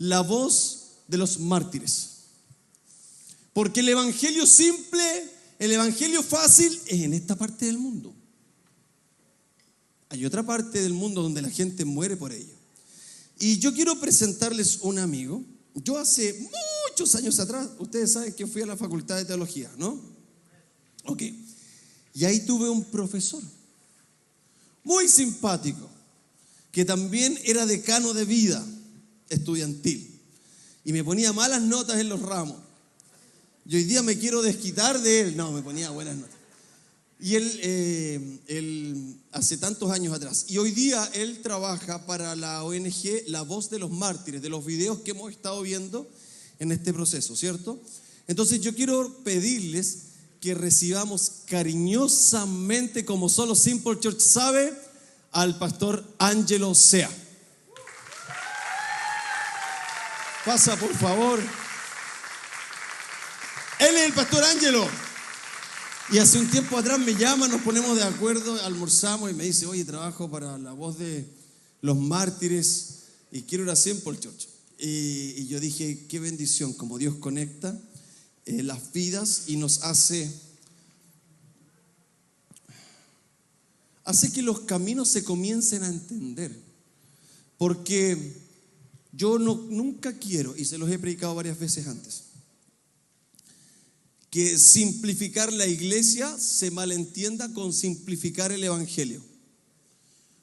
la voz de los mártires. Porque el evangelio simple, el evangelio fácil es en esta parte del mundo. Hay otra parte del mundo donde la gente muere por ello. Y yo quiero presentarles un amigo. Yo hace muchos años atrás, ustedes saben que fui a la Facultad de Teología, ¿no? Ok. Y ahí tuve un profesor muy simpático, que también era decano de vida estudiantil. Y me ponía malas notas en los ramos. Y hoy día me quiero desquitar de él. No, me ponía buenas notas. Y él hace tantos años atrás. Y hoy día él trabaja para la ONG La Voz de los Mártires, de los videos que hemos estado viendo en este proceso, ¿cierto? Entonces yo quiero pedirles que recibamos cariñosamente, como solo Simple Church sabe, al pastor Ángelo Sea. Pasa, por favor. Él es el pastor Ángelo. Y hace un tiempo atrás me llama, nos ponemos de acuerdo, almorzamos y me dice: oye, trabajo para La Voz de los Mártires y quiero ir a Simple Church. Y yo dije, qué bendición, como Dios conecta las vidas y nos hace que los caminos se comiencen a entender. Porque yo nunca quiero, y se los he predicado varias veces antes, que simplificar la iglesia se malentienda con simplificar el evangelio.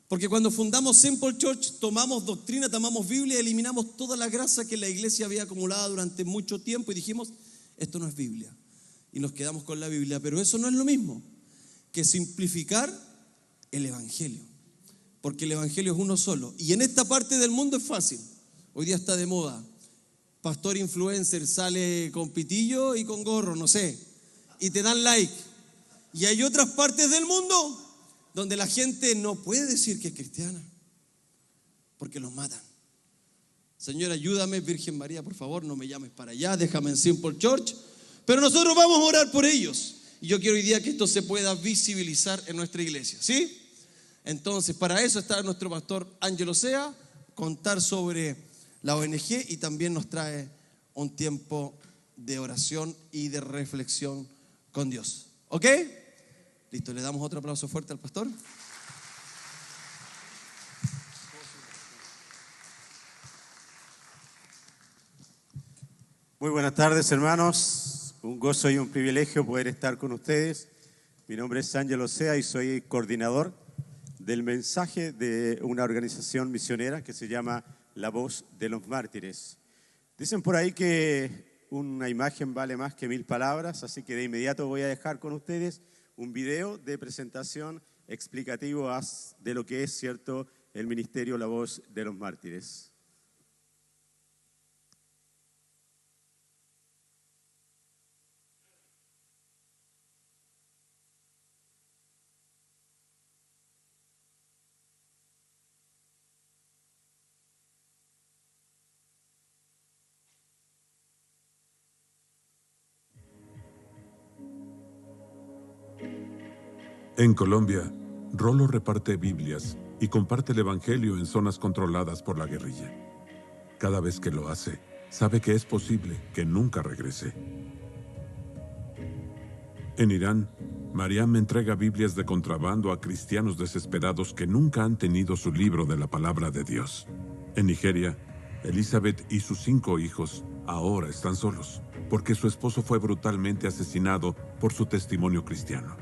Porque cuando fundamos Simple Church, tomamos doctrina, tomamos Biblia, eliminamos toda la grasa que la iglesia había acumulado durante mucho tiempo y dijimos, esto no es Biblia. Y nos quedamos con la Biblia. Pero eso no es lo mismo que simplificar el evangelio. Porque el evangelio es uno solo. Y en esta parte del mundo es fácil. Hoy día está de moda. Pastor influencer sale con pitillo y con gorro, no sé, y te dan like. Y hay otras partes del mundo donde la gente no puede decir que es cristiana porque los matan. Señor, ayúdame, Virgen María, por favor, no me llames para allá, déjame en Simple Church, pero nosotros vamos a orar por ellos. Y yo quiero hoy día que esto se pueda visibilizar en nuestra iglesia, ¿sí? Entonces, para eso está nuestro pastor Ángelo Sea, contar sobre la ONG, y también nos trae un tiempo de oración y de reflexión con Dios. ¿Ok? Listo, le damos otro aplauso fuerte al pastor. Muy buenas tardes, hermanos. Un gozo y un privilegio poder estar con ustedes. Mi nombre es Ángelo Sea y soy coordinador del mensaje de una organización misionera que se llama La Voz de los Mártires. Dicen por ahí que una imagen vale más que 1000 palabras, así que de inmediato voy a dejar con ustedes un video de presentación explicativo de lo que es, cierto, el ministerio La Voz de los Mártires. En Colombia, Rolo reparte Biblias y comparte el Evangelio en zonas controladas por la guerrilla. Cada vez que lo hace, sabe que es posible que nunca regrese. En Irán, Mariam entrega Biblias de contrabando a cristianos desesperados que nunca han tenido su libro de la palabra de Dios. En Nigeria, Elizabeth y sus 5 hijos ahora están solos, porque su esposo fue brutalmente asesinado por su testimonio cristiano.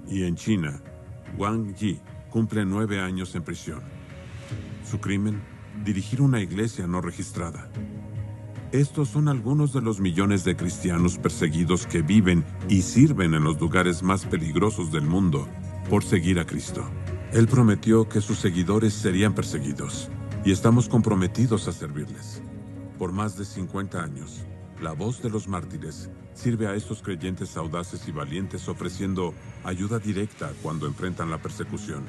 Y en China, Wang Yi cumple 9 años en prisión. Su crimen, dirigir una iglesia no registrada. Estos son algunos de los millones de cristianos perseguidos que viven y sirven en los lugares más peligrosos del mundo por seguir a Cristo. Él prometió que sus seguidores serían perseguidos y estamos comprometidos a servirles. Por más de 50 años, La Voz de los Mártires sirve a estos creyentes audaces y valientes ofreciendo ayuda directa cuando enfrentan la persecución,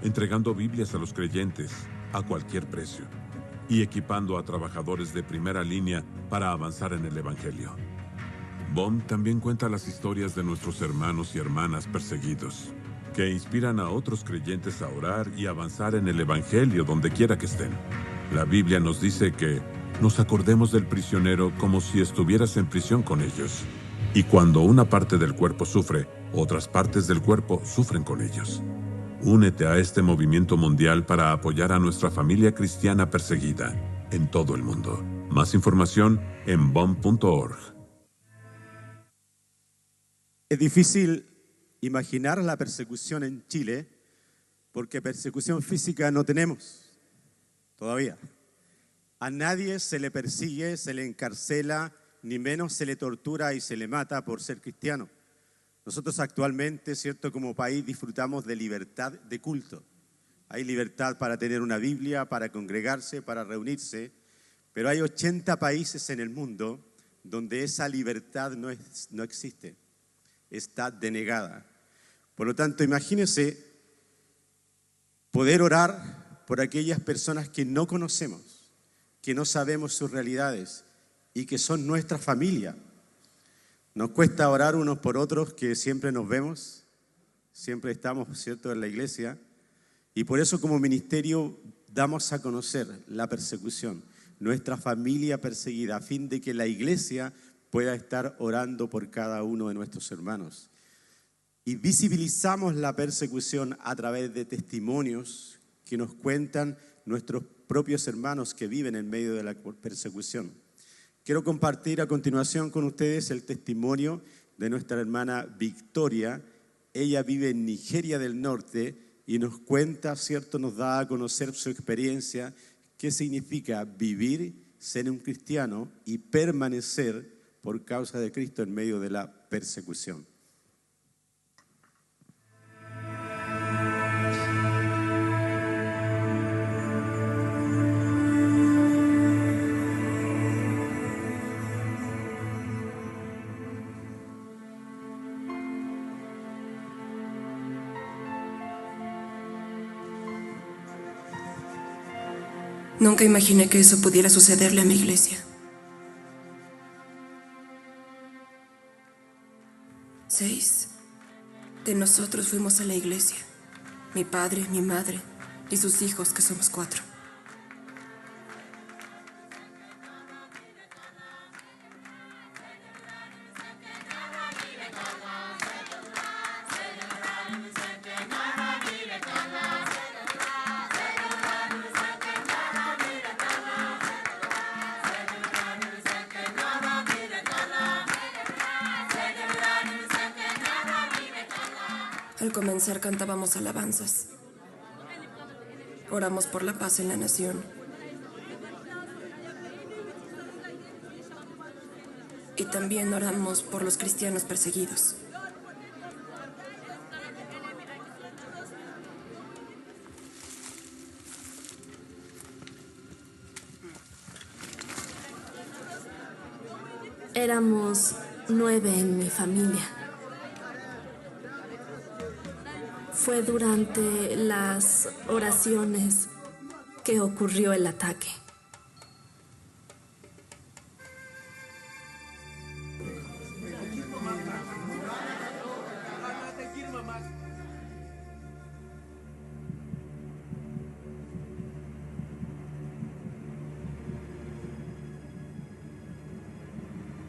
entregando Biblias a los creyentes a cualquier precio y equipando a trabajadores de primera línea para avanzar en el Evangelio. BOM también cuenta las historias de nuestros hermanos y hermanas perseguidos, que inspiran a otros creyentes a orar y avanzar en el Evangelio donde quiera que estén. La Biblia nos dice que nos acordemos del prisionero como si estuvieras en prisión con ellos. Y cuando una parte del cuerpo sufre, otras partes del cuerpo sufren con ellos. Únete a este movimiento mundial para apoyar a nuestra familia cristiana perseguida en todo el mundo. Más información en bom.org. Es difícil imaginar la persecución en Chile porque persecución física no tenemos todavía. A nadie se le persigue, se le encarcela, ni menos se le tortura y se le mata por ser cristiano. Nosotros actualmente, ¿cierto?, como país disfrutamos de libertad de culto. Hay libertad para tener una Biblia, para congregarse, para reunirse, pero hay 80 países en el mundo donde esa libertad no existe, está denegada. Por lo tanto, imagínense poder orar por aquellas personas que no conocemos, que no sabemos sus realidades y que son nuestra familia. Nos cuesta orar unos por otros que siempre nos vemos, siempre estamos, ¿cierto?, en la iglesia, y por eso como ministerio damos a conocer la persecución, nuestra familia perseguida, a fin de que la iglesia pueda estar orando por cada uno de nuestros hermanos. Y visibilizamos la persecución a través de testimonios que nos cuentan nuestros propios hermanos que viven en medio de la persecución. Quiero compartir a continuación con ustedes el testimonio de nuestra hermana Victoria. Ella vive en Nigeria del Norte y nos cuenta, ¿cierto?, nos da a conocer su experiencia, qué significa vivir, ser un cristiano y permanecer por causa de Cristo en medio de la persecución. Nunca imaginé que eso pudiera sucederle a mi iglesia. 6 de nosotros fuimos a la iglesia. Mi padre, mi madre y sus hijos, que somos 4. Al comenzar cantábamos alabanzas. Oramos por la paz en la nación. Y también oramos por los cristianos perseguidos. Éramos 9 en mi familia. Fue durante las oraciones que ocurrió el ataque.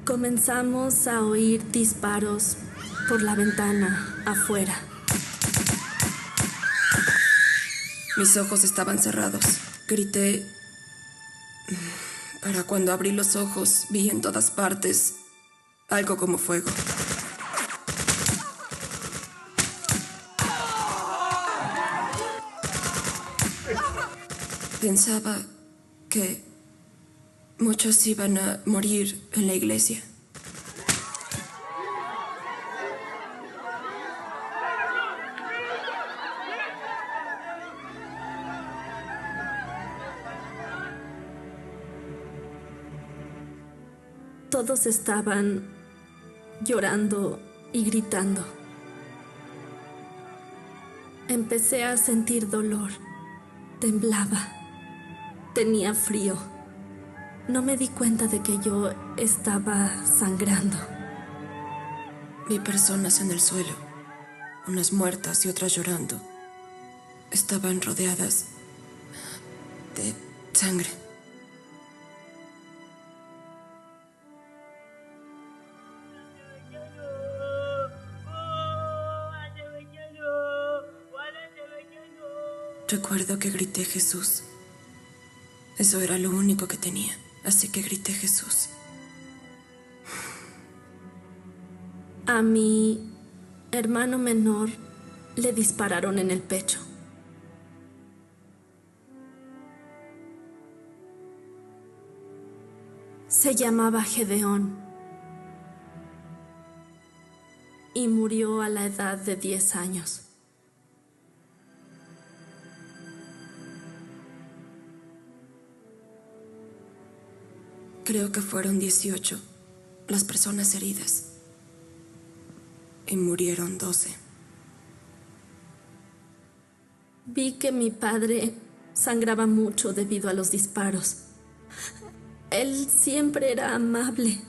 Comenzamos a oír disparos por la ventana afuera. Mis ojos estaban cerrados. Grité. Para cuando abrí los ojos, vi en todas partes algo como fuego. Pensaba que muchos iban a morir en la iglesia. Todos estaban llorando y gritando. Empecé a sentir dolor. Temblaba. Tenía frío. No me di cuenta de que yo estaba sangrando. Vi personas en el suelo, unas muertas y otras llorando. Estaban rodeadas de Sangre. Recuerdo que grité Jesús. Eso era lo único que tenía, así que grité Jesús. A mi hermano menor le dispararon en el pecho. Se llamaba Gedeón y murió a la edad de 10 años. Creo que fueron 18 las personas heridas y murieron 12. Vi que mi padre sangraba mucho debido a los disparos. Él siempre era amable.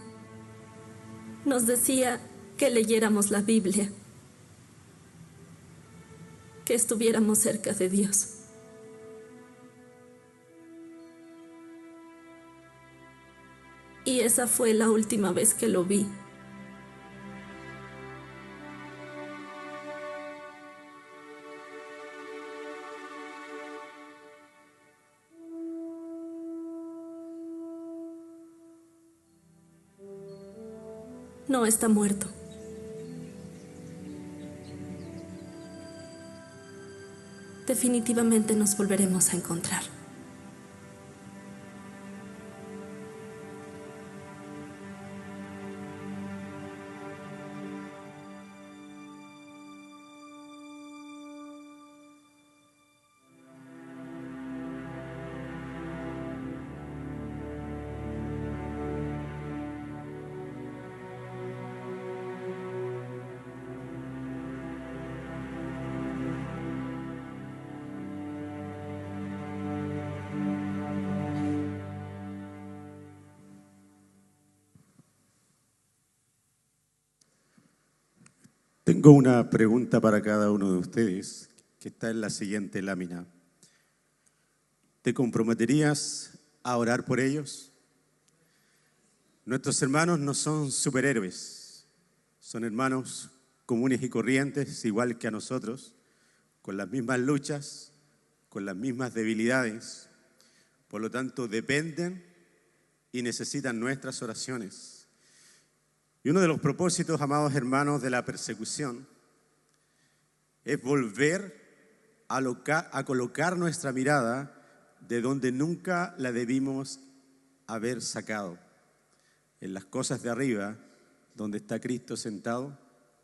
Nos decía que leyéramos la Biblia, que estuviéramos cerca de Dios. Y esa fue la última vez que lo vi. No está muerto. Definitivamente nos volveremos a encontrar. Tengo una pregunta para cada uno de ustedes que está en la siguiente lámina. ¿Te comprometerías a orar por ellos? Nuestros hermanos no son superhéroes, son hermanos comunes y corrientes, igual que a nosotros, con las mismas luchas, con las mismas debilidades. Por lo tanto, dependen y necesitan nuestras oraciones. Y uno de los propósitos, amados hermanos, de la persecución es volver a colocar nuestra mirada de donde nunca la debimos haber sacado, en las cosas de arriba, donde está Cristo sentado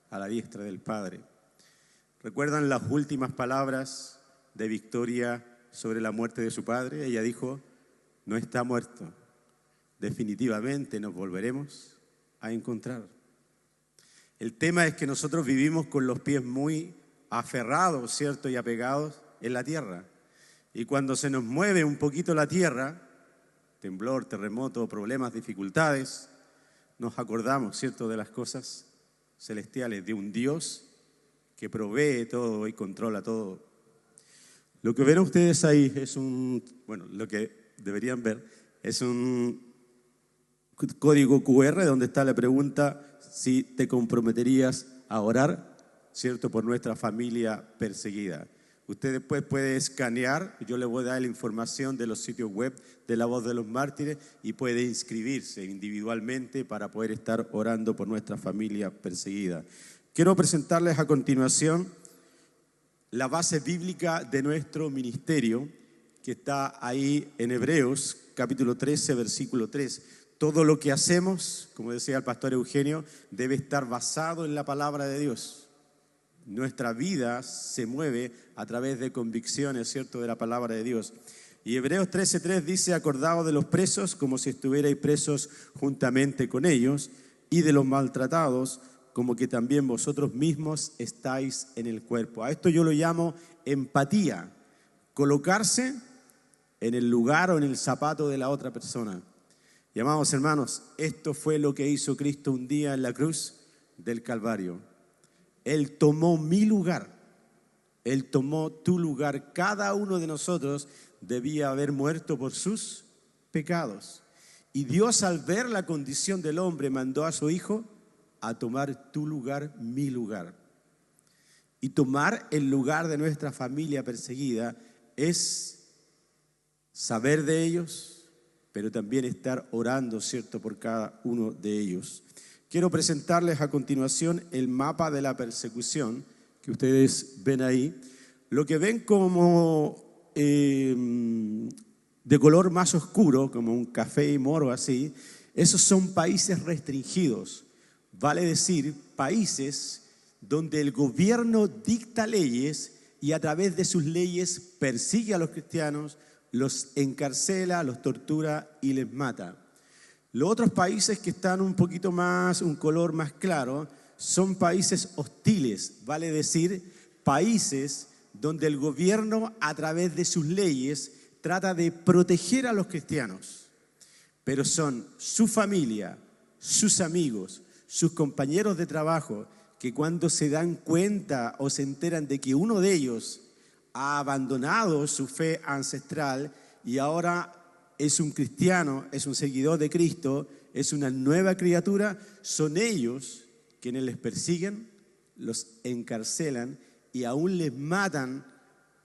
a la diestra del Padre. ¿Recuerdan las últimas palabras de Victoria sobre la muerte de su padre? Ella dijo: no está muerto, definitivamente nos volveremos a encontrar. El tema es que nosotros vivimos con los pies muy aferrados, ¿cierto? Y apegados en la tierra. Y cuando se nos mueve un poquito la tierra, temblor, terremoto, problemas, dificultades, nos acordamos, ¿cierto?, de las cosas celestiales, de un Dios que provee todo y controla todo. Lo que ven ustedes ahí es lo que deberían ver es un código QR donde está la pregunta si te comprometerías a orar, ¿cierto?, por nuestra familia perseguida. Usted después puede escanear, yo le voy a dar la información de los sitios web de La Voz de los Mártires y puede inscribirse individualmente para poder estar orando por nuestra familia perseguida. Quiero presentarles a continuación la base bíblica de nuestro ministerio, que está ahí en Hebreos, capítulo 13, versículo 3. Todo lo que hacemos, como decía el pastor Eugenio, debe estar basado en la palabra de Dios. Nuestra vida se mueve a través de convicciones, ¿cierto?, de la palabra de Dios. Y Hebreos 13:3 dice: acordaos de los presos como si estuvierais presos juntamente con ellos, y de los maltratados como que también vosotros mismos estáis en el cuerpo. A esto yo lo llamo empatía, colocarse en el lugar o en el zapato de la otra persona. Y amados hermanos, esto fue lo que hizo Cristo un día en la cruz del Calvario. Él tomó mi lugar, Él tomó tu lugar. Cada uno de nosotros debía haber muerto por sus pecados. Y Dios, al ver la condición del hombre, mandó a su Hijo a tomar tu lugar, mi lugar. Y tomar el lugar de nuestra familia perseguida es saber de ellos, pero también estar orando, ¿cierto?, por cada uno de ellos. Quiero presentarles a continuación el mapa de la persecución que ustedes ven ahí. Lo que ven como de color más oscuro, como un café y moro así, esos son países restringidos. Vale decir, países donde el gobierno dicta leyes y a través de sus leyes persigue a los cristianos, los encarcela, los tortura y les mata. Los otros países que están un poquito más, un color más claro, son países hostiles, vale decir, países donde el gobierno a través de sus leyes trata de proteger a los cristianos, pero son su familia, sus amigos, sus compañeros de trabajo, que cuando se dan cuenta o se enteran de que uno de ellos ha abandonado su fe ancestral y ahora es un cristiano, es un seguidor de Cristo, es una nueva criatura, son ellos quienes les persiguen, los encarcelan y aún les matan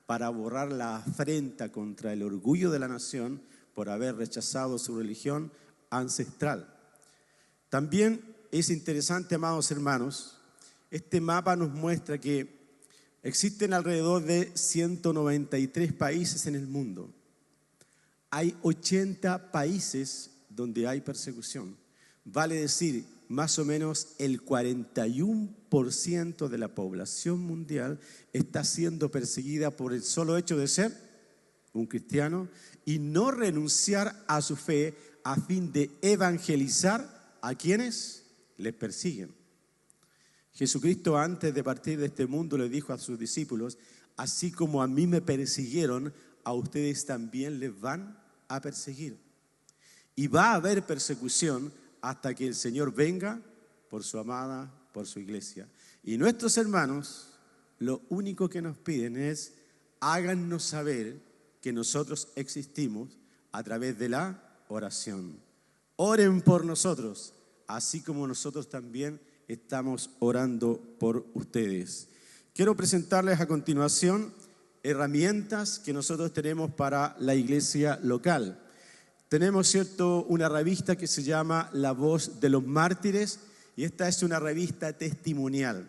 para borrar la afrenta contra el orgullo de la nación por haber rechazado su religión ancestral. También es interesante, amados hermanos, este mapa nos muestra que existen alrededor de 193 países en el mundo. Hay 80 países donde hay persecución. Vale decir, más o menos el 41% de la población mundial está siendo perseguida por el solo hecho de ser un cristiano y no renunciar a su fe a fin de evangelizar a quienes les persiguen. Jesucristo, antes de partir de este mundo, le dijo a sus discípulos: así como a mí me persiguieron, a ustedes también les van a perseguir. Y va a haber persecución hasta que el Señor venga por su amada, por su iglesia. Y nuestros hermanos, lo único que nos piden es: háganos saber que nosotros existimos a través de la oración. Oren por nosotros, así como nosotros también estamos orando por ustedes. Quiero presentarles a continuación herramientas que nosotros tenemos para la iglesia local. Tenemos, ¿cierto?, una revista que se llama La Voz de los Mártires y esta es una revista testimonial.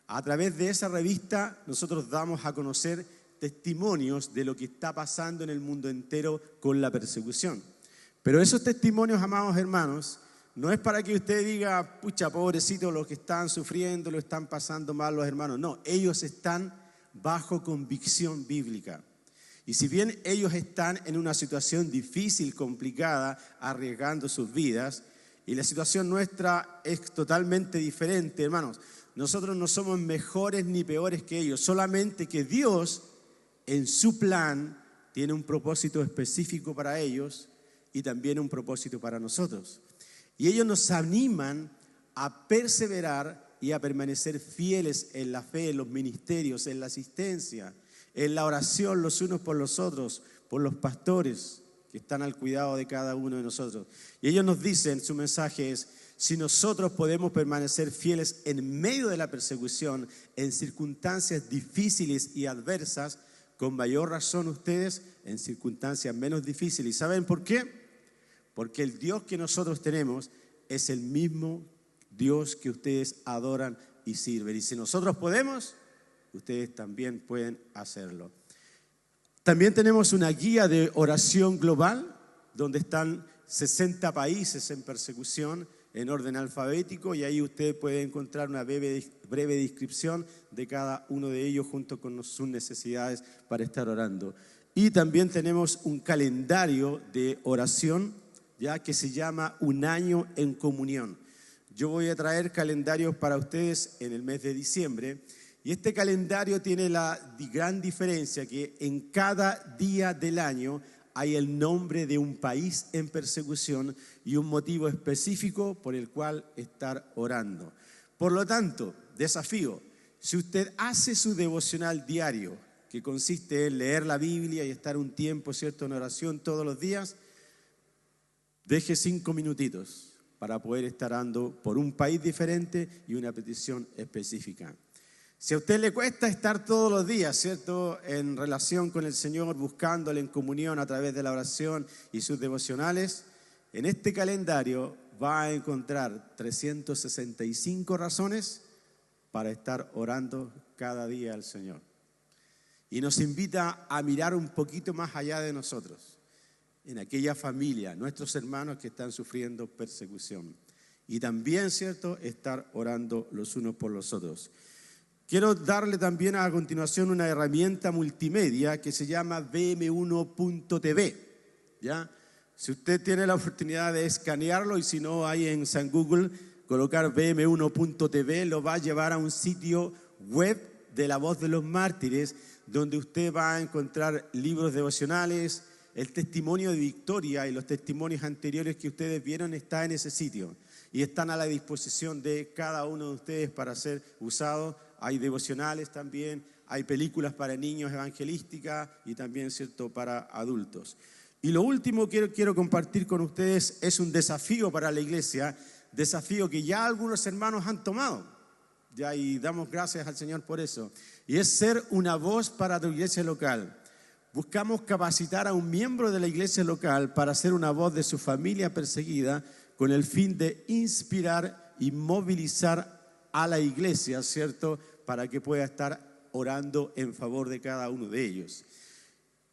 A través de esa revista nosotros damos a conocer testimonios de lo que está pasando en el mundo entero con la persecución. Pero esos testimonios, amados hermanos, no es para que usted diga: pucha, pobrecitos los que están sufriendo, lo están pasando mal los hermanos. No, ellos están bajo convicción bíblica. Y si bien ellos están en una situación difícil, complicada, arriesgando sus vidas, y la situación nuestra es totalmente diferente, hermanos. Nosotros no somos mejores ni peores que ellos, solamente que Dios, en su plan, tiene un propósito específico para ellos y también un propósito para nosotros. Y ellos nos animan a perseverar y a permanecer fieles en la fe, en los ministerios, en la asistencia, en la oración los unos por los otros, por los pastores que están al cuidado de cada uno de nosotros. Y ellos nos dicen, su mensaje es: si nosotros podemos permanecer fieles en medio de la persecución, en circunstancias difíciles y adversas, con mayor razón ustedes en circunstancias menos difíciles. ¿Y saben por qué? Porque el Dios que nosotros tenemos es el mismo Dios que ustedes adoran y sirven. Y si nosotros podemos, ustedes también pueden hacerlo. También tenemos una guía de oración global, donde están 60 países en persecución en orden alfabético, y ahí usted puede encontrar una breve descripción de cada uno de ellos junto con sus necesidades para estar orando. Y también tenemos un calendario de oración, ya que se llama Un Año en Comunión. Yo voy a traer calendarios para ustedes en el mes de diciembre, y este calendario tiene la gran diferencia que en cada día del año hay el nombre de un país en persecución y un motivo específico por el cual estar orando. Por lo tanto, desafío: si usted hace su devocional diario, que consiste en leer la Biblia y estar un tiempo, ¿cierto?, en oración todos los días, deje 5 minutitos para poder estar orando por un país diferente y una petición específica. Si a usted le cuesta estar todos los días, ¿cierto?, en relación con el Señor, buscándole en comunión a través de la oración y sus devocionales, en este calendario va a encontrar 365 razones para estar orando cada día al Señor. Y nos invita a mirar un poquito más allá de nosotros, en aquella familia, nuestros hermanos que están sufriendo persecución. Y también, ¿cierto?, estar orando los unos por los otros. Quiero darle también a continuación una herramienta multimedia que se llama bm1.tv, ¿ya? Si usted tiene la oportunidad de escanearlo y si no, hay en San Google, colocar bm1.tv, lo va a llevar a un sitio web de la Voz de los Mártires, donde usted va a encontrar libros devocionales, el testimonio de victoria y los testimonios anteriores que ustedes vieron está en ese sitio y están a la disposición de cada uno de ustedes para ser usados. Hay devocionales también, hay películas para niños evangelísticas y también, ¿cierto?, para adultos. Y lo último que quiero compartir con ustedes es un desafío para la iglesia, desafío que ya algunos hermanos han tomado, ya, y damos gracias al Señor por eso, y es ser una voz para tu iglesia local. Buscamos capacitar a un miembro de la iglesia local para ser una voz de su familia perseguida con el fin de inspirar y movilizar a la iglesia, ¿cierto?, para que pueda estar orando en favor de cada uno de ellos.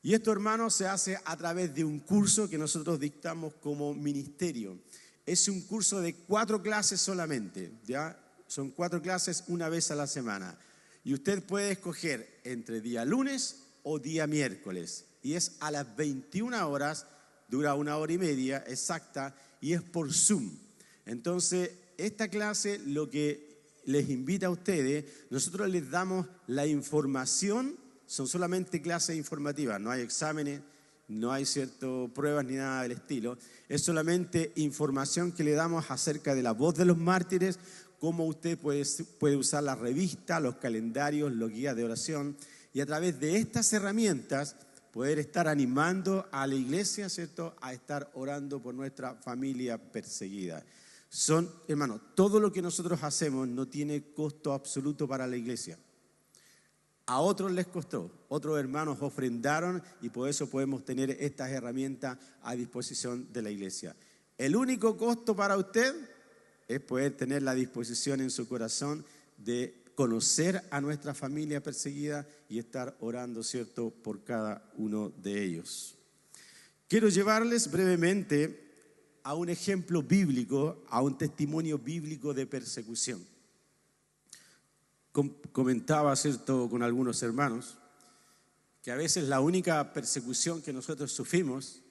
Y esto, hermanos, se hace a través de un curso que nosotros dictamos como ministerio. Es un curso de 4 clases solamente, ¿ya? Son 4 clases una vez a la semana. Y usted puede escoger entre día lunes o día miércoles. Y es a las 21 horas, dura 1 hora y media exacta, y es por Zoom. Entonces, esta clase lo que les invita a ustedes, nosotros les damos la información, son solamente clases informativas, no hay exámenes, no hay pruebas ni nada del estilo, es solamente información que le damos acerca de la Voz de los Mártires, cómo usted puede usar la revista, los calendarios, los guías de oración, y a través de estas herramientas poder estar animando a la iglesia, ¿cierto?, a estar orando por nuestra familia perseguida. Hermanos, todo lo que nosotros hacemos no tiene costo absoluto para la iglesia. A otros les costó, otros hermanos ofrendaron y por eso podemos tener estas herramientas a disposición de la iglesia. El único costo para usted es poder tener la disposición en su corazón de conocer a nuestra familia perseguida y estar orando, ¿cierto?, por cada uno de ellos. Quiero llevarles brevemente a un ejemplo bíblico, a un testimonio bíblico de persecución. Comentaba, ¿cierto?, con algunos hermanos que a veces la única persecución que nosotros sufrimos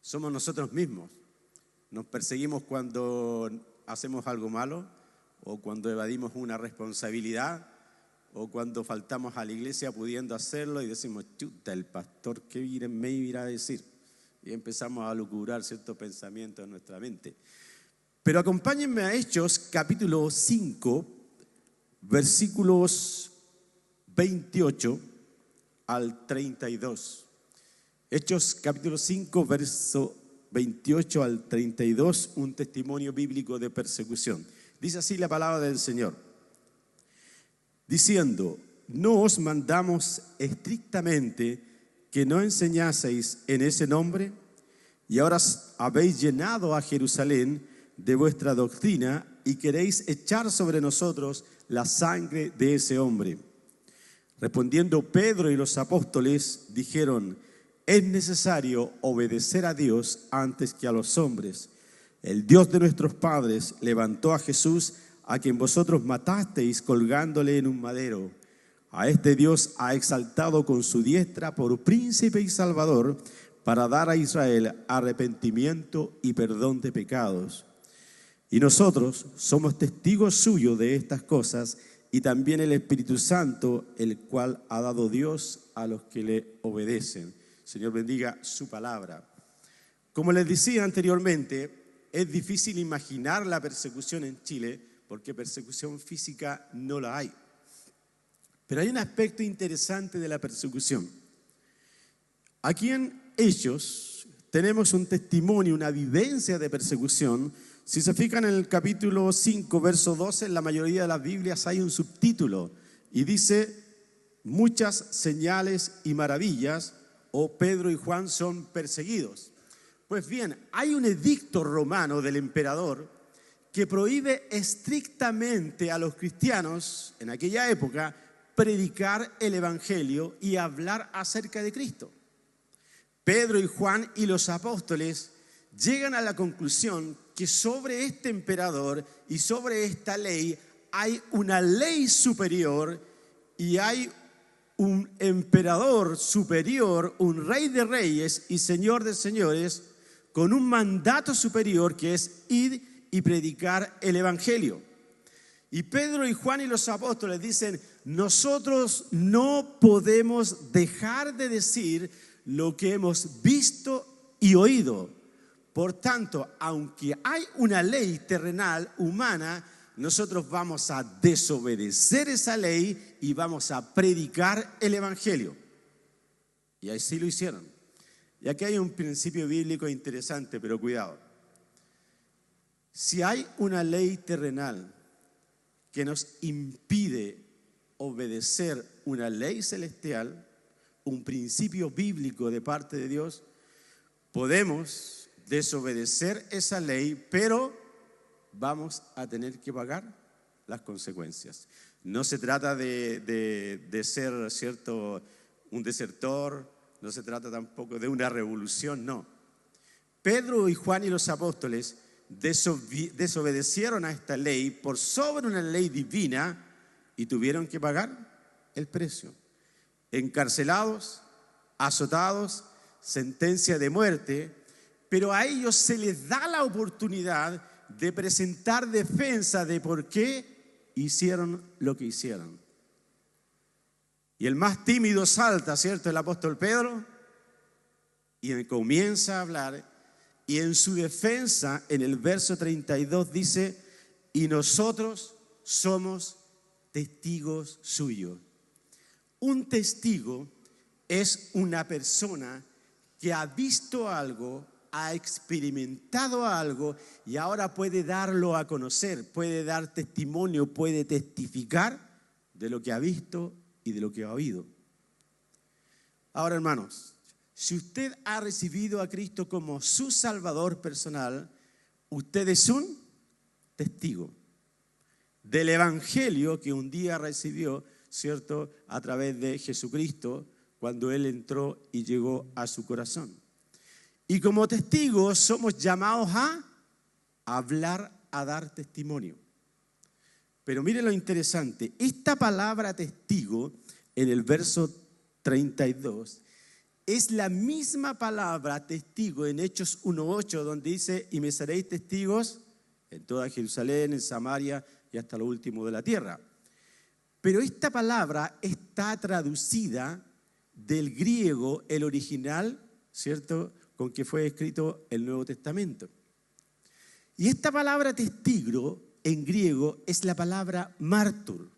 somos nosotros mismos. Nos perseguimos cuando hacemos algo malo o cuando evadimos una responsabilidad o cuando faltamos a la iglesia pudiendo hacerlo y decimos, chuta, el pastor, ¿qué me irá a decir? Y empezamos a lucurar ciertos pensamientos en nuestra mente. Pero acompáñenme a Hechos capítulo 5, versículos 28 al 32. Hechos capítulo 5, verso 28 al 32, un testimonio bíblico de persecución. Dice así la palabra del Señor, diciendo, no os mandamos estrictamente que no enseñaseis en ese nombre, y ahora habéis llenado a Jerusalén de vuestra doctrina y queréis echar sobre nosotros la sangre de ese hombre. Respondiendo Pedro y los apóstoles dijeron, es necesario obedecer a Dios antes que a los hombres. El Dios de nuestros padres levantó a Jesús, a quien vosotros matasteis colgándole en un madero. A este Dios ha exaltado con su diestra por príncipe y salvador, para dar a Israel arrepentimiento y perdón de pecados. Y nosotros somos testigos suyos de estas cosas, y también el Espíritu Santo, el cual ha dado Dios a los que le obedecen. Señor, bendiga su palabra. Como les decía anteriormente, es difícil imaginar la persecución en Chile, porque persecución física no la hay. Pero hay un aspecto interesante de la persecución. Aquí en Hechos tenemos un testimonio, una vivencia de persecución. Si se fijan en el capítulo 5, verso 12, en la mayoría de las Biblias hay un subtítulo y dice: muchas señales y maravillas, o Pedro y Juan son perseguidos. Pues bien, hay un edicto romano del emperador que prohíbe estrictamente a los cristianos en aquella época predicar el evangelio y hablar acerca de Cristo. Pedro y Juan y los apóstoles llegan a la conclusión que sobre este emperador y sobre esta ley hay una ley superior y hay un emperador superior, un rey de reyes y señor de señores, con un mandato superior que es ir y predicar el evangelio. Y Pedro y Juan y los apóstoles dicen: nosotros no podemos dejar de decir lo que hemos visto y oído. Por tanto, aunque hay una ley terrenal, humana, nosotros vamos a desobedecer esa ley y vamos a predicar el evangelio. Y así lo hicieron. Y aquí hay un principio bíblico interesante, pero cuidado. Si hay una ley terrenal que nos impide obedecer una ley celestial, un principio bíblico de parte de Dios, podemos desobedecer esa ley, pero vamos a tener que pagar las consecuencias. No se trata de ser, ¿cierto?, un desertor, no se trata tampoco de una revolución, no. Pedro y Juan y los apóstoles desobedecieron a esta ley por sobre una ley divina y tuvieron que pagar el precio. Encarcelados, azotados, sentencia de muerte, pero a ellos se les da la oportunidad de presentar defensa de por qué hicieron lo que hicieron. Y el más tímido salta, ¿cierto?, el apóstol Pedro, y comienza a hablar, y en su defensa, en el verso 32 dice: y nosotros somos testigos suyos. Un testigo es una persona que ha visto algo, ha experimentado algo y ahora puede darlo a conocer, puede dar testimonio, puede testificar de lo que ha visto y de lo que ha oído. Ahora, hermanos, si usted ha recibido a Cristo como su Salvador personal, usted es un testigo del evangelio que un día recibió, ¿cierto?, a través de Jesucristo, cuando Él entró y llegó a su corazón. Y como testigos somos llamados a hablar, a dar testimonio. Pero mire lo interesante, esta palabra testigo en el verso 32 es la misma palabra testigo en Hechos 1:8, donde dice: y me seréis testigos en toda Jerusalén, en Samaria y hasta lo último de la tierra. Pero esta palabra está traducida del griego, el original, ¿cierto?, con que fue escrito el Nuevo Testamento. Y esta palabra testigo en griego es la palabra mártur.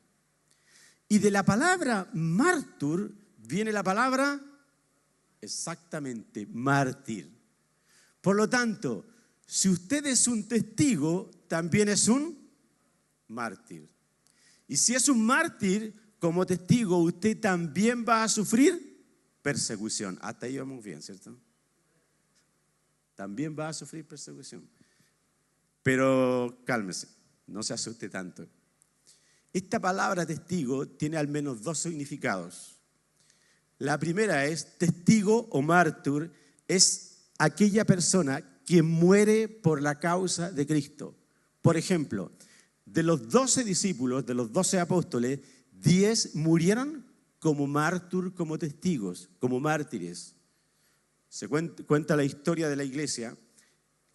Y de la palabra mártur viene la palabra exactamente mártir. Por lo tanto, si usted es un testigo, también es un mártir. Y si es un mártir, como testigo, usted también va a sufrir persecución. Hasta ahí vamos bien, ¿cierto? También va a sufrir persecución. Pero cálmese, no se asuste tanto. Esta palabra testigo tiene al menos dos significados. La primera es testigo o mártir, es aquella persona que muere por la causa de Cristo. Por ejemplo, de los 12 discípulos, de los 12 apóstoles, 10 murieron como mártir, como testigos, como mártires. Se cuenta la historia de la iglesia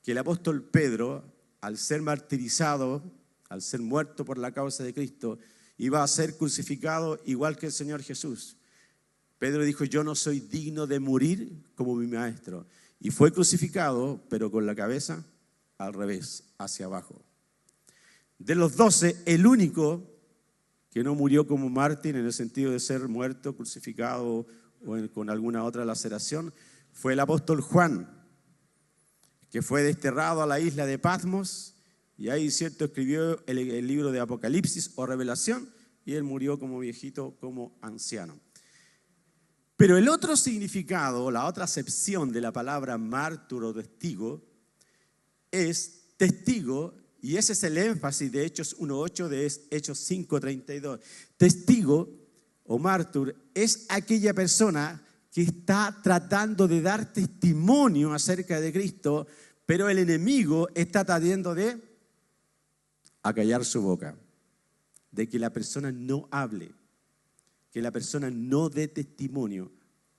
que el apóstol Pedro, al ser martirizado, al ser muerto por la causa de Cristo, iba a ser crucificado igual que el Señor Jesús. Pedro dijo: yo no soy digno de morir como mi maestro. Y fue crucificado, pero con la cabeza al revés, hacia abajo. De los 12, el único que no murió como mártir en el sentido de ser muerto, crucificado o con alguna otra laceración, fue el apóstol Juan, que fue desterrado a la isla de Patmos y ahí, cierto, escribió el libro de Apocalipsis o Revelación, y él murió como viejito, como anciano. Pero el otro significado, la otra acepción de la palabra mártir o testigo es testigo, y ese es el énfasis de Hechos 1:8, de Hechos 5:32. Testigo o mártir es aquella persona que está tratando de dar testimonio acerca de Cristo, pero el enemigo está tratando de acallar su boca, de que la persona no hable, que la persona no dé testimonio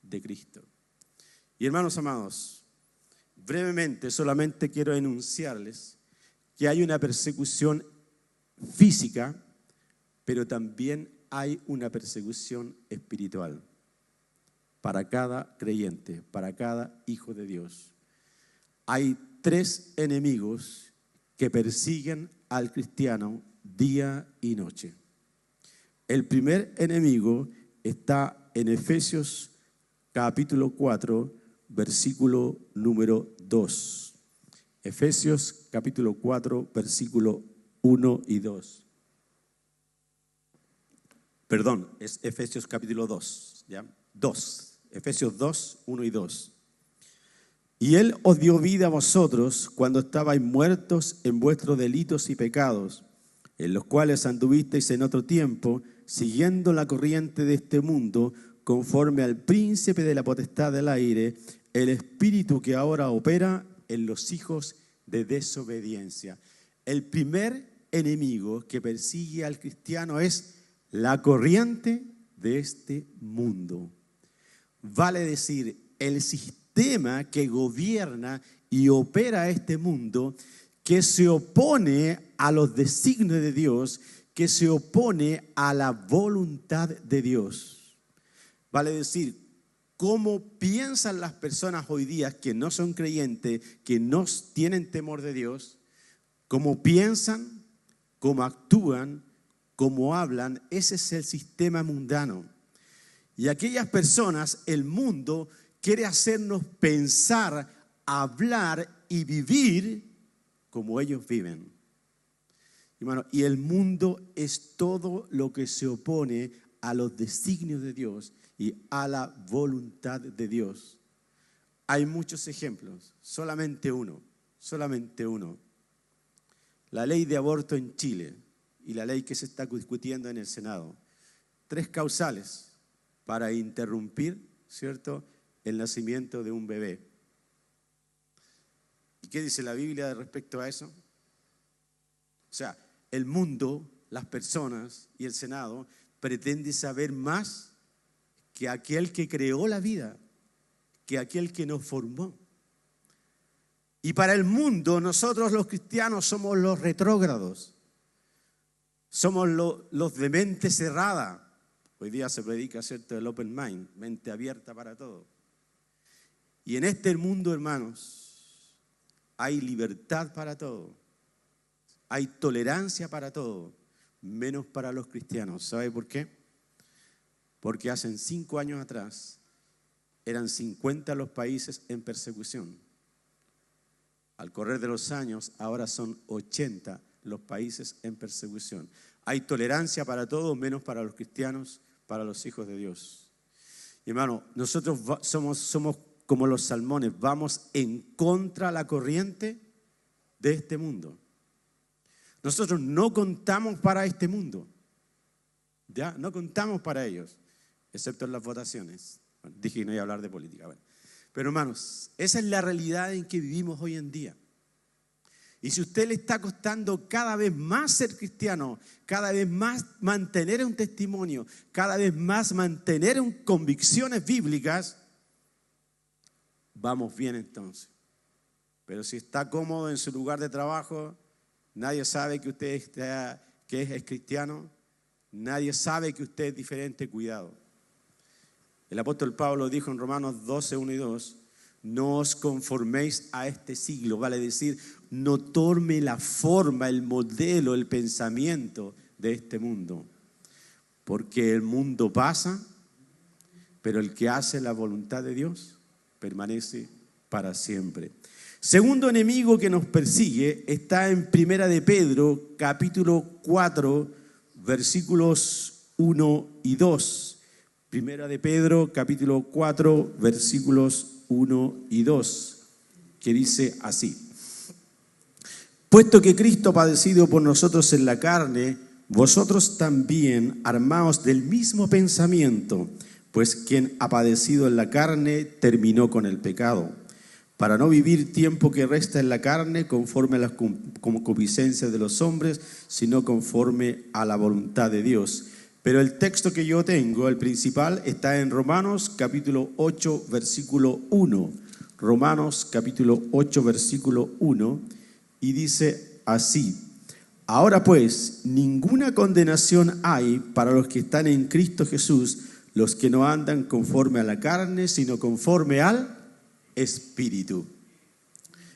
de Cristo. Y hermanos amados, brevemente solamente quiero enunciarles que hay una persecución física, pero también hay una persecución espiritual para cada creyente, para cada hijo de Dios. Hay 3 enemigos que persiguen al cristiano día y noche. El primer enemigo está en Efesios capítulo 4, versículo número 2. Efesios capítulo 4, versículo 1 y 2. Perdón, es Efesios capítulo 2, ¿ya? 2. Efesios 2, 1 y 2. Y Él os dio vida a vosotros cuando estabais muertos en vuestros delitos y pecados, en los cuales anduvisteis en otro tiempo, siguiendo la corriente de este mundo, conforme al príncipe de la potestad del aire, el espíritu que ahora opera en los hijos de desobediencia. El primer enemigo que persigue al cristiano es la corriente de este mundo. Vale decir, el sistema que gobierna y opera este mundo, que se opone a los designios de Dios, que se opone a la voluntad de Dios. Vale decir, cómo piensan las personas hoy día que no son creyentes, que no tienen temor de Dios, cómo piensan, cómo actúan, cómo hablan, ese es el sistema mundano. Y aquellas personas, el mundo quiere hacernos pensar, hablar y vivir como ellos viven. Hermano, y el mundo es todo lo que se opone a los designios de Dios y a la voluntad de Dios. Hay muchos ejemplos, solamente uno. La ley de aborto en Chile y la ley que se está discutiendo en el Senado. 3 causales para interrumpir, ¿cierto?, el nacimiento de un bebé. ¿Y qué dice la Biblia respecto a eso? O sea, el mundo, las personas y el Senado pretenden saber más que aquel que creó la vida, que aquel que nos formó. Y para el mundo, nosotros los cristianos somos los retrógrados, somos los de mente cerrada. Hoy día se predica, ¿cierto?, el open mind, mente abierta para todo. Y en este mundo, hermanos, hay libertad para todo, hay tolerancia para todo, menos para los cristianos. ¿Sabe por qué? Porque hace 5 años atrás eran 50 los países en persecución. Al correr de los años, ahora son 80 los países en persecución. Hay tolerancia para todos, menos para los cristianos, para los hijos de Dios. Y hermano, nosotros somos como los salmones, vamos en contra de la corriente de este mundo. Nosotros no contamos para este mundo, ¿ya? No contamos para ellos, excepto en las votaciones. Bueno, dije que no iba a hablar de política. Bueno. Pero hermanos, esa es la realidad en que vivimos hoy en día. Y si a usted le está costando cada vez más ser cristiano, cada vez más mantener un testimonio, cada vez más mantener convicciones bíblicas, vamos bien entonces. Pero si está cómodo en su lugar de trabajo, nadie sabe que usted es cristiano, nadie sabe que usted es diferente, cuidado. El apóstol Pablo dijo en Romanos 12, 1 y 2, no os conforméis a este siglo, vale decir, no tome la forma, el modelo, el pensamiento de este mundo. porque el mundo pasa, pero el que hace la voluntad de Dios permanece para siempre. Segundo enemigo que nos persigue está en Primera de Pedro, capítulo 4, versículos 1 y 2. Primera de Pedro, capítulo 4, versículos 1 y 2, que dice así: puesto que Cristo ha padecido por nosotros en la carne, vosotros también armaos del mismo pensamiento, pues quien ha padecido en la carne terminó con el pecado, para no vivir tiempo que resta en la carne conforme a las concupiscencias de los hombres, sino conforme a la voluntad de Dios. Pero el texto que yo tengo, el principal, está en Romanos capítulo 8, versículo 1. Romanos capítulo 8, versículo 1, y dice así: ahora pues, ninguna condenación hay para los que están en Cristo Jesús, los que no andan conforme a la carne, sino conforme al Espíritu.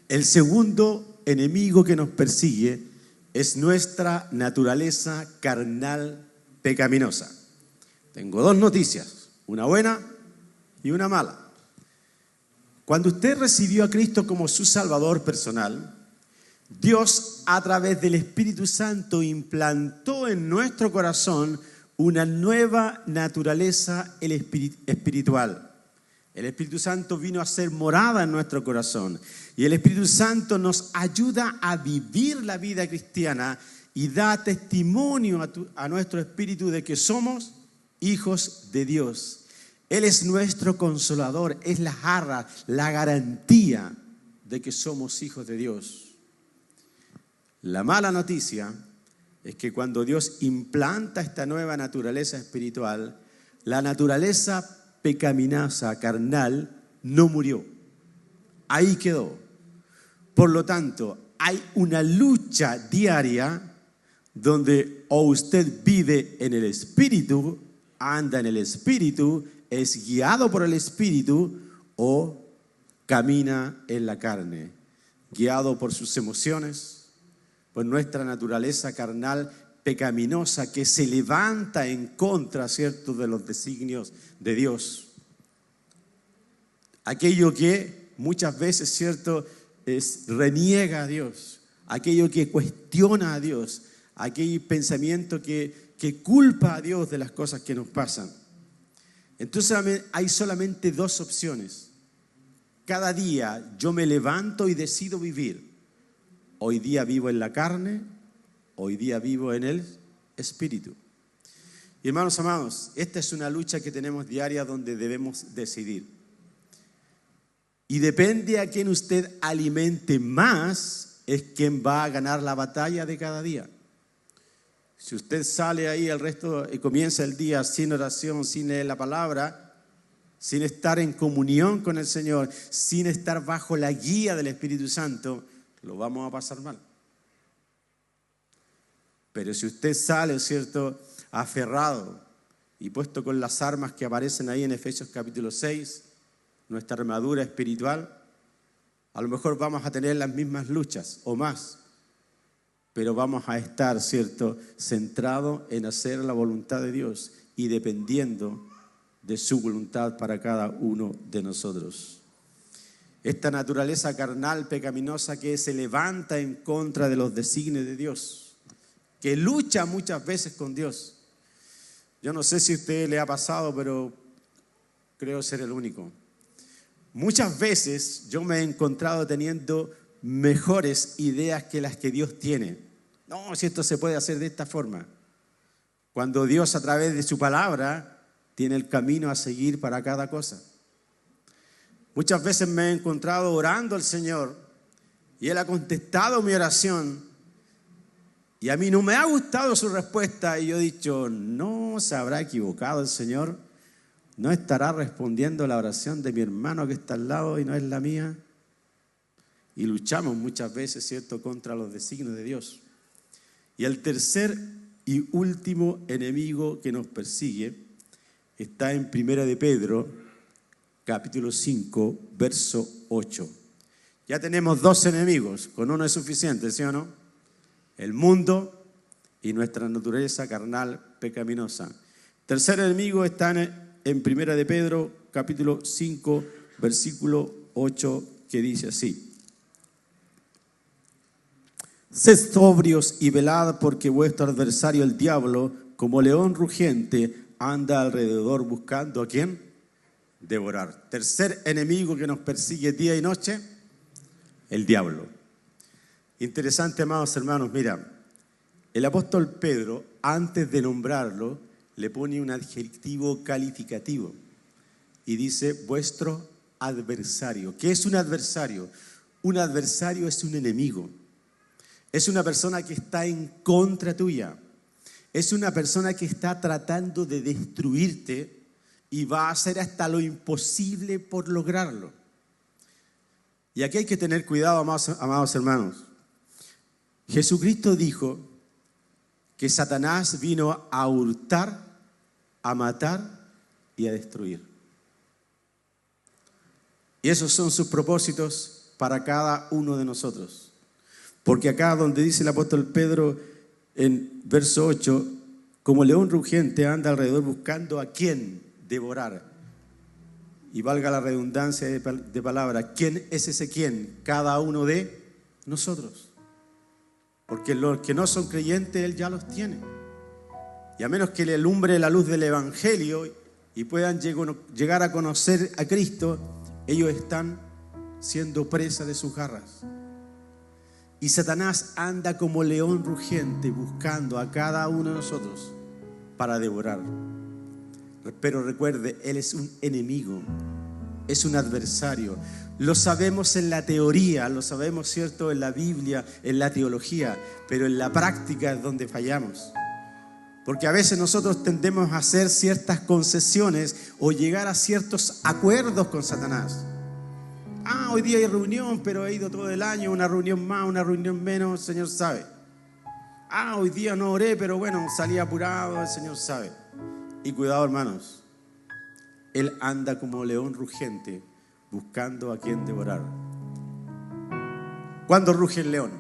El segundo enemigo que nos persigue es nuestra naturaleza carnal pecaminosa. Tengo dos noticias, una buena y una mala. Cuando usted recibió a Cristo como su Salvador personal, Dios, a través del Espíritu Santo, implantó en nuestro corazón una nueva naturaleza espiritual. El Espíritu Santo vino a ser morada en nuestro corazón. Y el Espíritu Santo nos ayuda a vivir la vida cristiana y da testimonio a nuestro espíritu de que somos hijos de Dios. Él es nuestro consolador, es la jarra, la garantía de que somos hijos de Dios. La mala noticia es que cuando Dios implanta esta nueva naturaleza espiritual, la naturaleza pecaminosa, carnal, no murió. Ahí quedó. Por lo tanto, hay una lucha diaria donde o usted vive en el Espíritu, anda en el Espíritu, es guiado por el Espíritu, o camina en la carne, guiado por sus emociones, por nuestra naturaleza carnal pecaminosa que se levanta en contra, ¿cierto?, de los designios de Dios. Aquello que muchas veces, ¿cierto?, reniega a Dios, aquello que cuestiona a Dios, aquel pensamiento que culpa a Dios de las cosas que nos pasan. Entonces hay solamente dos opciones. Cada día yo me levanto y decido vivir. Hoy día vivo en la carne, hoy día vivo en el Espíritu. Y hermanos amados, esta es una lucha que tenemos diaria donde debemos decidir. Y depende a quién usted alimente más, es quien va a ganar la batalla de cada día. Si usted sale ahí el resto y comienza el día sin oración, sin leer la palabra, sin estar en comunión con el Señor, sin estar bajo la guía del Espíritu Santo, lo vamos a pasar mal. Pero si usted sale, ¿cierto?, aferrado y puesto con las armas que aparecen ahí en Efesios capítulo 6, nuestra armadura espiritual, a lo mejor vamos a tener las mismas luchas o más, pero vamos a estar, ¿cierto?, centrados en hacer la voluntad de Dios y dependiendo de su voluntad para cada uno de nosotros. Esta naturaleza carnal pecaminosa que se levanta en contra de los designios de Dios, que lucha muchas veces con Dios. Yo no sé si a usted le ha pasado, pero creo ser el único. Muchas veces yo me he encontrado teniendo mejores ideas que las que Dios tiene. No, si esto se puede hacer de esta forma. Cuando Dios, a través de su palabra, tiene el camino a seguir para cada cosa. Muchas veces me he encontrado orando al Señor y Él ha contestado mi oración y a mí no me ha gustado su respuesta y yo he dicho, no se habrá equivocado el Señor, no estará respondiendo la oración de mi hermano que está al lado y no es la mía. Y luchamos muchas veces, ¿cierto?, contra los designios de Dios. Y el tercer y último enemigo que nos persigue está en Primera de Pedro, capítulo 5, verso 8. Ya tenemos dos enemigos, con uno es suficiente, ¿sí o no? El mundo y nuestra naturaleza carnal pecaminosa. Tercer enemigo está en Primera de Pedro, capítulo 5, versículo 8, que dice así: sed sobrios y velad, porque vuestro adversario el diablo, como león rugiente, anda alrededor buscando ¿a quién? Devorar. Tercer enemigo que nos persigue día y noche, el diablo. Interesante, amados hermanos, mira, el apóstol Pedro, antes de nombrarlo, le pone un adjetivo calificativo y dice vuestro adversario. ¿Qué es un adversario? Un adversario es un enemigo. Es una persona que está en contra tuya. Es una persona que está tratando de destruirte y va a hacer hasta lo imposible por lograrlo. Y aquí hay que tener cuidado, amados hermanos. Jesucristo dijo que Satanás vino a hurtar, a matar y a destruir. Y esos son sus propósitos para cada uno de nosotros. Porque acá donde dice el apóstol Pedro en verso 8, como león rugiente anda alrededor buscando a quién devorar. Y valga la redundancia de palabra, ¿quién es ese quién? Cada uno de nosotros. Porque los que no son creyentes, Él ya los tiene. Y a menos que le alumbre la luz del Evangelio y puedan llegar a conocer a Cristo, ellos están siendo presa de sus garras. Y Satanás anda como león rugiente buscando a cada uno de nosotros para devorar. Pero recuerde, Él es un enemigo, es un adversario. Lo sabemos en la teoría, lo sabemos, ¿cierto?, en la Biblia, en la teología, pero en la práctica es donde fallamos. Porque a veces nosotros tendemos a hacer ciertas concesiones o llegar a ciertos acuerdos con Satanás. Hoy día hay reunión, pero he ido todo el año, una reunión más, una reunión menos, el Señor sabe. Hoy día no oré, pero bueno, salí apurado, el Señor sabe. Y cuidado, hermanos, Él anda como león rugiente buscando a quien devorar. ¿Cuándo ruge el león?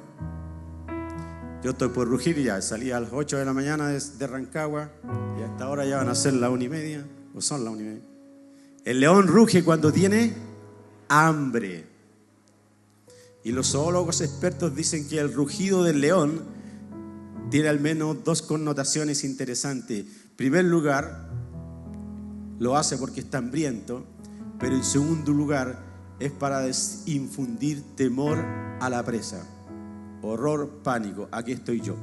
Yo estoy por rugir ya, salí a las 8 de la mañana de Rancagua y hasta ahora ya van a ser las 1:30, o son las 1:30. El león ruge cuando tiene hambre. Y los zoólogos expertos dicen que el rugido del león tiene al menos dos connotaciones interesantes. En primer lugar, lo hace porque está hambriento, pero en segundo lugar es para infundir temor a la presa. Horror, pánico, aquí estoy yo.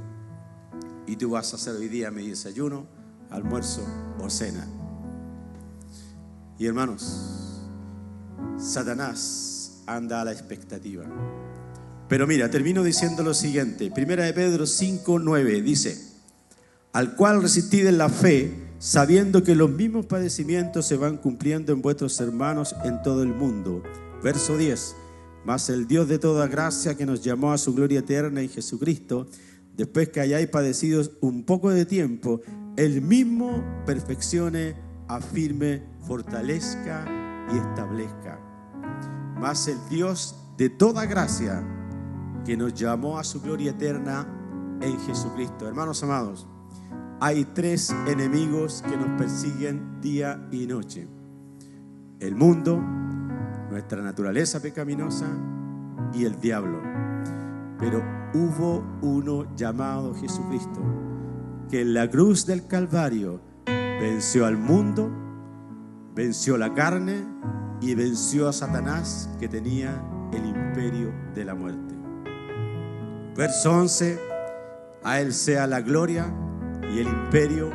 Y tú vas a hacer hoy día mi desayuno, almuerzo o cena. Y hermanos, Satanás anda a la expectativa. Pero mira, termino diciendo lo siguiente. Primera de Pedro 5:9 dice: al cual resistid en la fe, sabiendo que los mismos padecimientos se van cumpliendo en vuestros hermanos en todo el mundo. Verso 10: mas el Dios de toda gracia, que nos llamó a su gloria eterna en Jesucristo, después que hayáis padecido un poco de tiempo, Él mismo perfeccione, afirme, fortalezca y establezca. Mas el Dios de toda gracia, que nos llamó a su gloria eterna en Jesucristo. Hermanos amados, hay tres enemigos que nos persiguen día y noche: el mundo, nuestra naturaleza pecaminosa y el diablo. Pero hubo uno llamado Jesucristo, que en la cruz del Calvario venció al mundo, venció la carne y venció a Satanás, que tenía el imperio de la muerte. Verso 11: a Él sea la gloria y el imperio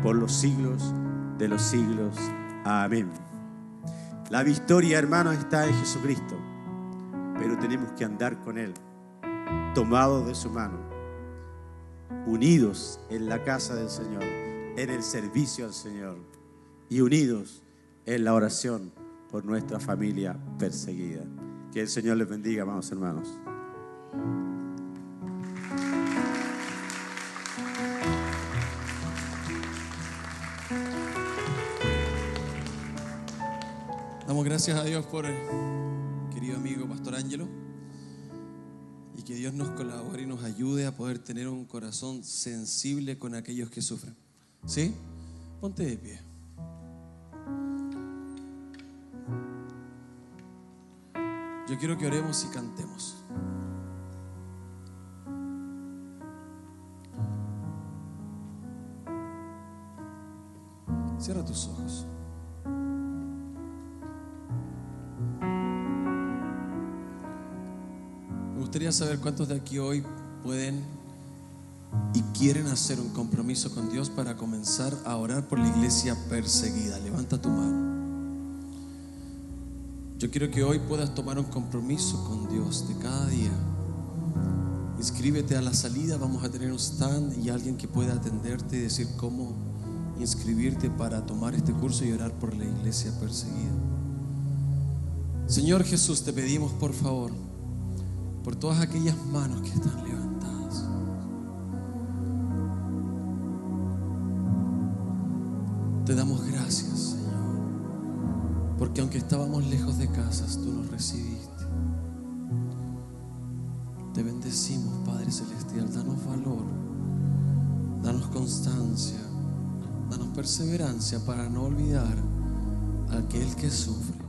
por los siglos de los siglos. Amén. La victoria, hermanos, está en Jesucristo, pero tenemos que andar con Él, tomados de su mano, unidos en la casa del Señor, en el servicio al Señor y unidos en la oración por nuestra familia perseguida. Que el Señor les bendiga, amados hermanos. Damos gracias a Dios por el querido amigo Pastor Ángelo, y que Dios nos colabore y nos ayude a poder tener un corazón sensible con aquellos que sufren. ¿Sí? Ponte de pie. Yo quiero que oremos y cantemos. Cierra tus ojos. Me gustaría saber cuántos de aquí hoy pueden y quieren hacer un compromiso con Dios para comenzar a orar por la iglesia perseguida. Levanta tu mano. Yo quiero que hoy puedas tomar un compromiso con Dios de cada día. Inscríbete a la salida, vamos a tener un stand y alguien que pueda atenderte y decir cómo inscribirte para tomar este curso y orar por la iglesia perseguida. Señor Jesús, te pedimos por favor, por todas aquellas manos que están levantadas. Te damos gracias, Señor, porque aunque estábamos lejos de casas, tú nos recibiste. Te bendecimos, Padre Celestial. Danos valor, danos constancia, danos perseverancia para no olvidar a aquel que sufre.